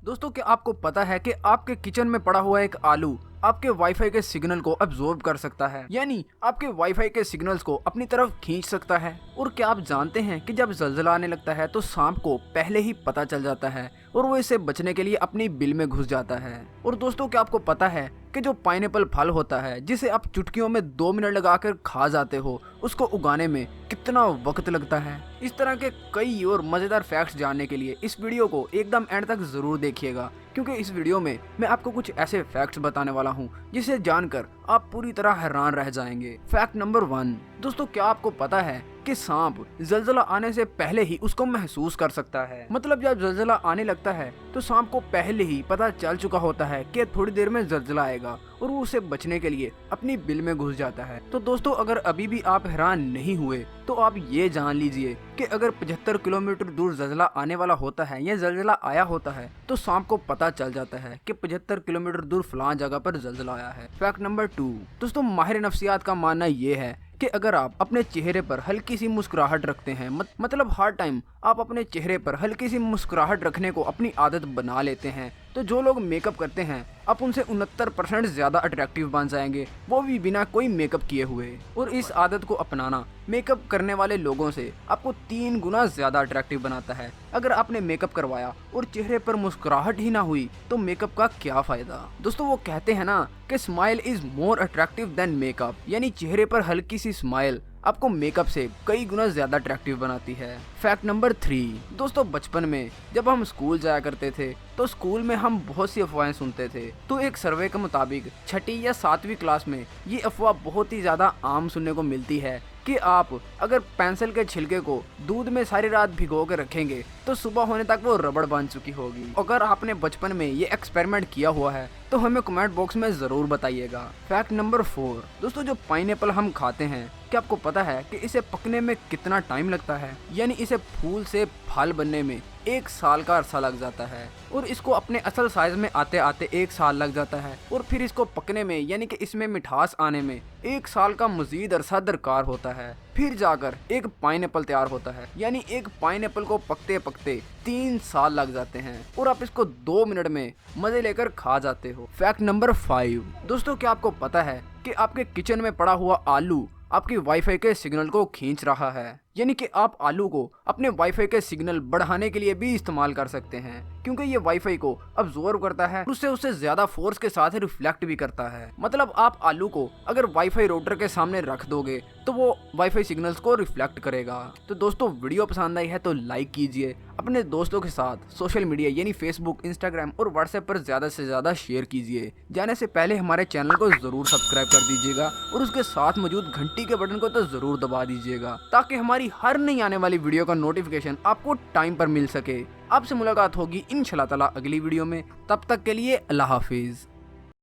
दोस्तों क्या आपको पता है कि आपके किचन में पड़ा हुआ एक आलू आपके वाईफाई के सिग्नल को अब्सॉर्ब कर सकता है, यानी आपके वाईफाई के सिग्नल्स को अपनी तरफ खींच सकता है। और क्या आप जानते हैं कि जब ज़लज़ला आने लगता है तो सांप को पहले ही पता चल जाता है और वो इससे बचने के लिए अपनी बिल में घुस जाता है। और दोस्तों क्या आपको पता है कि जो पाइनएप्पल फल होता है जिसे आप चुटकियों में 2 मिनट लगाकर खा जाते हो, उसको उगाने में कितना वक्त लगता है। इस तरह के कई और मजेदार फैक्ट्स जानने के लिए इस वीडियो को एकदम एंड तक जरूर देखिएगा, क्योंकि इस वीडियो में मैं आपको कुछ ऐसे फैक्ट्स बताने वाला हूँ जिसे जानकर आप पूरी तरह हैरान रह जाएंगे। फैक्ट नंबर 1, दोस्तों क्या आपको पता है कि सांप ज़लज़ला आने से पहले ही उसको महसूस कर सकता है। मतलब जब ज़लज़ला आने लगता है तो सांप को पहले ही पता चल चुका होता है कि थोड़ी देर में ज़लज़ला आएगा और वो उसे बचने के लिए अपनी बिल में घुस जाता है। तो दोस्तों अगर अभी भी आप हैरान नहीं हुए तो आप ये जान लीजिए कि अगर 75 किलोमीटर दूर ज़लज़ला आने वाला होता है या ज़लज़ला आया होता है तो सांप को पता चल जाता है कि 75 किलोमीटर दूर फलां जगह पर ज़लज़ला आया है। फैक्ट नंबर 2, दोस्तों माहिर नफ्सियात का मानना ये है कि अगर आप अपने चेहरे पर हल्की सी मुस्कुराहट रखते हैं, मतलब हर टाइम आप अपने चेहरे पर हल्की सी मुस्कुराहट रखने को अपनी आदत बना लेते हैं, तो जो लोग मेकअप करते हैं आप उनसे 69% ज्यादा अट्रैक्टिव बन जाएंगे, वो भी बिना कोई मेकअप किए हुए। और इस आदत को अपनाना मेकअप करने वाले लोगों से आपको 3 गुना ज्यादा अट्रैक्टिव बनाता है। अगर आपने मेकअप करवाया और चेहरे पर मुस्कुराहट ही ना हुई तो मेकअप का क्या फायदा। दोस्तों वो कहते हैं ना कि smile is more attractive than makeup, यानी चेहरे पर हल्की सी स्माइल आपको मेकअप से कई गुना ज्यादा अट्रैक्टिव बनाती है। फैक्ट नंबर 3, दोस्तों बचपन में जब हम स्कूल जाया करते थे तो स्कूल में हम बहुत सी अफवाहें सुनते थे। तो एक सर्वे के मुताबिक 6ठी या 7वीं क्लास में ये अफवाह बहुत ही ज्यादा आम सुनने को मिलती है कि आप अगर पेंसिल के छिलके को दूध में सारी रात भिगो के रखेंगे तो सुबह होने तक वो रबड़ बन चुकी होगी। अगर आपने बचपन में ये एक्सपेरिमेंट किया हुआ है तो हमें कमेंट बॉक्स में जरूर बताइएगा। फैक्ट नंबर 4, दोस्तों जो पाइनएप्पल हम खाते हैं क्या आपको पता है कि इसे पकने में कितना टाइम लगता है। यानी इसे फूल से फल बनने में 1 साल का अरसा लग जाता है और इसको अपने असल साइज में आते आते 1 साल लग जाता है और फिर इसको पकने में यानी कि इसमें मिठास आने में 1 साल का मजीद अरसा दरकार होता है। फिर जाकर एक पाइनएप्पल तैयार होता है, यानी एक पाइनएप्पल को पकते पकते 3 साल लग जाते हैं और आप इसको 2 मिनट में मजे लेकर खा जाते हो। फैक्ट नंबर 5, दोस्तों क्या आपको पता है कि आपके किचन में पड़ा हुआ आलू आपकी वाईफाई के सिग्नल को खींच रहा है। यानी कि आप आलू को अपने वाईफाई के सिग्नल बढ़ाने के लिए भी इस्तेमाल कर सकते हैं, क्योंकि ये वाईफाई को अब्सॉर्ब करता है, उससे ज्यादा फोर्स के साथ रिफ्लेक्ट भी करता है। मतलब आप आलू को अगर वाईफाई राउटर के सामने रख दोगे तो वो वाईफाई सिग्नल्स को रिफ्लेक्ट करेगा। तो दोस्तों वीडियो पसंद आई है तो लाइक कीजिए, अपने दोस्तों के साथ सोशल मीडिया यानी फेसबुक, इंस्टाग्राम और व्हाट्सएप पर ज्यादा से ज्यादा शेयर कीजिए। जाने से पहले हमारे चैनल को जरूर सब्सक्राइब कर दीजिएगा और उसके साथ मौजूद घंटी के बटन को तो जरूर दबा दीजिएगा, ताकि हमारी हर नई आने वाली वीडियो का नोटिफिकेशन आपको टाइम पर मिल सके। आपसे मुलाकात होगी इंशाल्लाह ताला अगली वीडियो में, तब तक के लिए अल्लाह हाफिज।